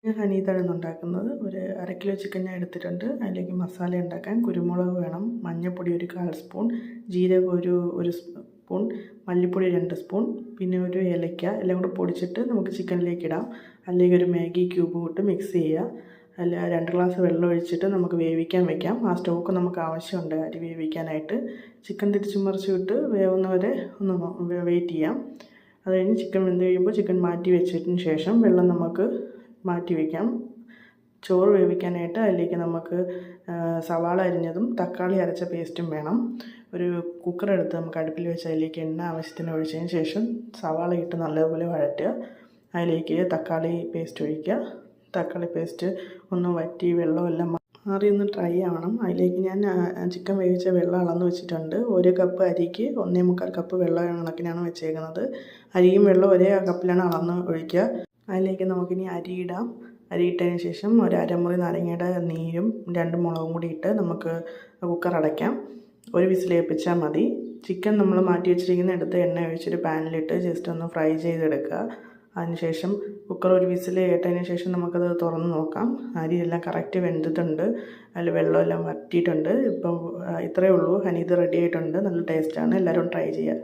ഞാൻ ഹനീതാണ് ഉണ്ടാക്കുന്നത്. ഒരു 1/2 കിലോ ചിക്കൻ ഞാൻ എടുത്തിട്ടുണ്ട്. അതിലേക്ക് മസാല ഉണ്ടാക്കാൻ കുരുമുളക് വേണം, മഞ്ഞൾപ്പൊടി ഒരു 1/4 സ്പൂൺ, ജീരകം ഒരു സ്പൂൺ, മല്ലിപ്പൊടി 2 സ്പൂൺ, പിന്നെ ഒരു ഏലക്ക എല്ലാം കൂടെ പൊടിച്ചിട്ട് നമുക്ക് ചിക്കനിലേക്ക് ഇടാം. അല്ലെങ്കിൽ ഒരു മാഗി ക്യൂബ് ഇട്ട് മിക്സ് ചെയ്യുക. അല്ല 2 ഗ്ലാസ് വെള്ളം ഒഴിച്ചിട്ട് നമുക്ക് വേവിക്കാൻ വെക്കാം. ആ സ്റ്റോക്ക് നമുക്ക് ആവശ്യമുണ്ട് അരി വേവിക്കാനായിട്ട്. ചിക്കൻ തിരിച്ചും മറിച്ചും ഇട്ട് വേവുന്നവരെ ഒന്ന് വെയിറ്റ് ചെയ്യാം. അത് കഴിഞ്ഞ് ചിക്കൻ വെന്ത് കഴിയുമ്പോൾ ചിക്കൻ മാറ്റി വെച്ചതിന് ശേഷം വെള്ളം നമുക്ക് മാറ്റി വയ്ക്കാം. ചോറ് വേവിക്കാനായിട്ട് അതിലേക്ക് നമുക്ക് സവാള അരിഞ്ഞതും തക്കാളി അരച്ച പേസ്റ്റും വേണം. ഒരു കുക്കർ എടുത്ത് നമുക്ക് അടുപ്പിൽ വെച്ച് അതിലേക്ക് എണ്ണ ആവശ്യത്തിന് ഒഴിച്ചതിന് ശേഷം സവാള ഇട്ട് നല്ലതുപോലെ വഴറ്റുക. അതിലേക്ക് തക്കാളി പേസ്റ്റ് ഒഴിക്കുക. തക്കാളി പേസ്റ്റ് ഒന്ന് വറ്റി വെള്ളമെല്ലാം മാറി ഒന്ന് ഡ്രൈ ആവണം. അതിലേക്ക് ഞാൻ ചിക്കൻ വേവിച്ച വെള്ളം അളന്ന് വെച്ചിട്ടുണ്ട്. 1 കപ്പ് അരിക്ക് 1.25 കപ്പ് വെള്ളം കണക്കിനാണ് വെച്ചേക്കുന്നത്. അരിയും വെള്ളം ഒരേ കപ്പിലാണ് അളന്ന് ഒഴിക്കുക. അതിലേക്ക് നമുക്കിനി അരി ഇടാം. അരി ഇട്ടതിന് ശേഷം ഒരു അരമുറി നാരങ്ങയുടെ നീരും 2 മുളകും കൂടി ഇട്ട് നമുക്ക് കുക്കർ അടയ്ക്കാം. ഒരു വിസിലേൽപ്പിച്ചാൽ മതി. ചിക്കൻ നമ്മൾ മാറ്റി വെച്ചിരിക്കുന്ന എടുത്ത് എണ്ണ ഒഴിച്ചൊരു പാനിലിട്ട് ജസ്റ്റ് ഒന്ന് ഫ്രൈ ചെയ്തെടുക്കുക. അതിനുശേഷം കുക്കർ ഒരു വിസിൽ കേട്ടതിന് ശേഷം നമുക്കത് തുറന്ന് നോക്കാം. അരിയെല്ലാം കറക്റ്റ് വെന്തിട്ടുണ്ട്. അതിൽ വെള്ളമെല്ലാം വറ്റിയിട്ടുണ്ട്. ഇപ്പം ഇത്രയേ ഉള്ളൂ. ഹനീത് റെഡി ആയിട്ടുണ്ട്. നല്ല ടേസ്റ്റാണ്. എല്ലാവരും ട്രൈ ചെയ്യുക.